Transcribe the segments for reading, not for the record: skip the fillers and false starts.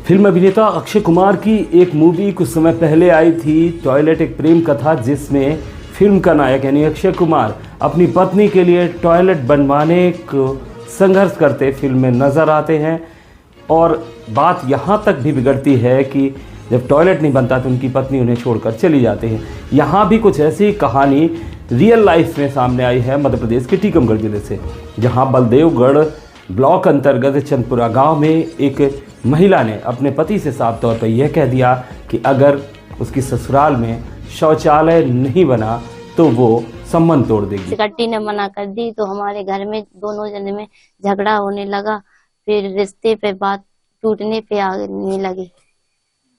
Film अभिनेता अक्षय कुमार की एक मूवी कुछ समय पहले आई थी टॉयलेट, एक प्रेम कथा, जिसमें फिल्म का नायक यानी अक्षय कुमार अपनी पत्नी के लिए टॉयलेट बनवाने को संघर्ष करते फिल्म में नजर आते हैं। और बात यहाँ तक भी बिगड़ती है कि जब टॉयलेट नहीं बनता तो उनकी पत्नी उन्हें छोड़कर चली जाती है। यहाँ भी कुछ ऐसी कहानी रियल लाइफ में सामने आई है मध्य प्रदेश के टीकमगढ़ जिले से, जहाँ बलदेवगढ़ ब्लॉक अंतर्गत चंदपुरा गांव में एक महिला ने अपने पति से साफ तौर पर यह कह दिया कि अगर उसकी ससुराल में शौचालय नहीं बना तो वो संबंध तोड़ देगी। कट्टी ने मना कर दी तो हमारे घर में दोनों जने में झगड़ा होने लगा। फिर रिश्ते पे बात टूटने पे आने लगी।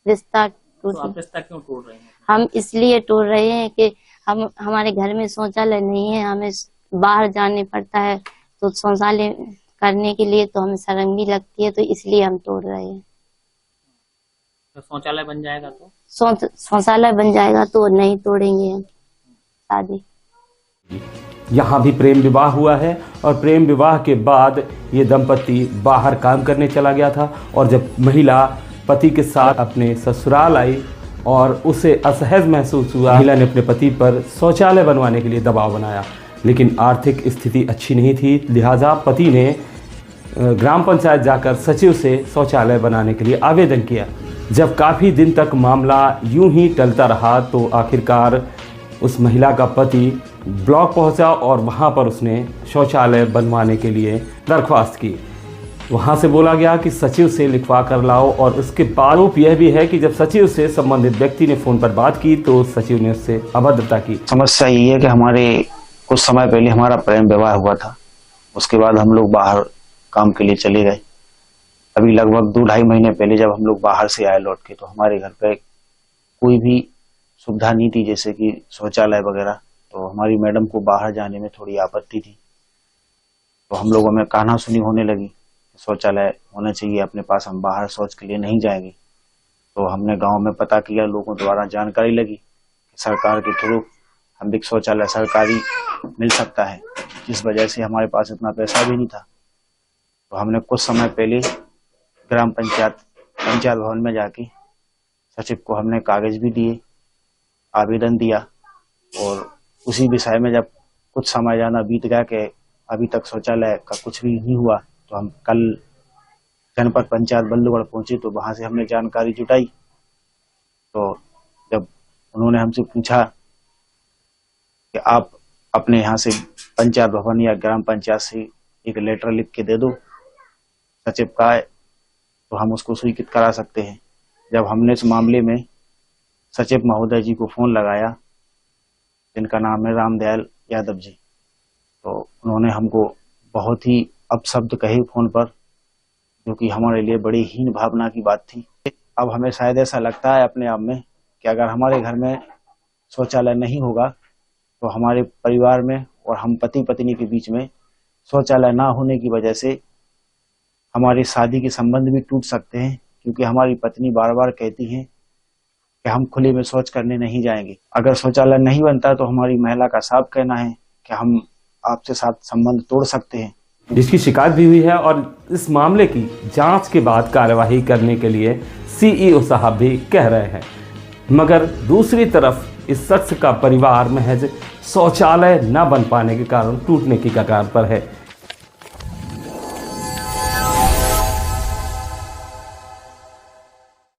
रिश्ता टूट। तो आप रिश्ता क्यों तोड़ रहे हैं? हम इसलिए तोड़ रहे हैं कि हमारे घर में शौचालय नहीं है, हमें बाहर जाने पड़ता है, तो शौचालय करने के लिए तो हमें शर्मिंदगी लगती है, तो इसलिए हम तोड़ रहे हैं। तो शौचालय बन जाएगा तो शौचालय बन जाएगा तो नहीं तोड़ेंगे हम शादी। यहाँ भी प्रेम विवाह हुआ है और प्रेम विवाह के बाद ये दंपति बाहर काम करने चला गया था और जब महिला पति के साथ अपने ससुराल आई और उसे असहज महसूस हुआ, महिला ने अपने पति पर शौचालय बनवाने के लिए दबाव बनाया, लेकिन आर्थिक स्थिति अच्छी नहीं थी, लिहाजा पति ने ग्राम पंचायत जाकर सचिव से शौचालय बनाने के लिए आवेदन किया। जब काफ़ी दिन तक मामला यूं ही टलता रहा तो आखिरकार उस महिला का पति ब्लॉक पहुंचा और वहां पर उसने शौचालय बनवाने के लिए दरख्वास्त की। वहां से बोला गया कि सचिव से लिखवा कर लाओ, और उसके आरोप यह भी है कि जब सचिव से संबंधित व्यक्ति ने फ़ोन पर बात की तो सचिव ने उससे अभद्रता की। समस्या ये है कि हमारे कुछ समय पहले हमारा प्रेम विवाह हुआ था, उसके बाद हम लोग बाहर काम के लिए चले गए। अभी लगभग 2-2.5 महीने पहले जब हम लोग बाहर से आए लौट के, तो हमारे घर पे कोई भी सुविधा नहीं थी, जैसे कि शौचालय वगैरह। तो हमारी मैडम को बाहर जाने में थोड़ी आपत्ति थी, तो हम लोगों में कहना सुनी होने लगी, शौचालय होना चाहिए अपने पास, हम बाहर शौच के लिए नहीं जाएंगे। तो हमने गांव में पता किया, लोगों द्वारा जानकारी लगी कि सरकार के थ्रू हम एक शौचालय सरकारी मिल सकता है, जिस वजह से हमारे पास इतना पैसा भी नहीं था। तो हमने कुछ समय पहले ग्राम पंचायत भवन में जाके सचिव को हमने कागज भी दिए, आवेदन दिया, और उसी विषय में जब कुछ समय जाना बीत गया कि अभी तक शौचालय का कुछ भी नहीं हुआ, तो हम कल जनपद पंचायत बलदेवगढ़ पहुंचे, तो वहां से हमने जानकारी जुटाई। तो जब उन्होंने हमसे पूछा कि आप अपने यहाँ से पंचायत भवन या ग्राम पंचायत से एक लेटर लिख के दे दो सचिव का, तो हम उसको स्वीकृत करा सकते हैं। जब हमने इस मामले में सचिव महोदय जी को फोन लगाया, जिनका नाम है रामदयाल यादव जी, तो उन्होंने हमको बहुत ही अपशब्द कहे फोन पर, जो कि हमारे लिए बड़ी हीन भावना की बात थी। अब हमें शायद ऐसा लगता है अपने आप में कि अगर हमारे घर में शौचालय नहीं होगा तो हमारे परिवार में और हम पति पत्नी के बीच में शौचालय ना होने की वजह से हमारी शादी के संबंध भी टूट सकते हैं, क्योंकि हमारी पत्नी बार बार कहती है कि हम खुले में शौच करने नहीं जाएंगे। अगर शौचालय नहीं बनता तो हमारी महिला का साफ कहना है कि हम आपसे साथ संबंध तोड़ सकते हैं, जिसकी शिकायत भी हुई है। और इस मामले की जांच के बाद कार्यवाही करने के लिए सीईओ साहब भी कह रहे हैं, मगर दूसरी तरफ इस शख्स का परिवार महज शौचालय न बन पाने के कारण टूटने की कगार पर है।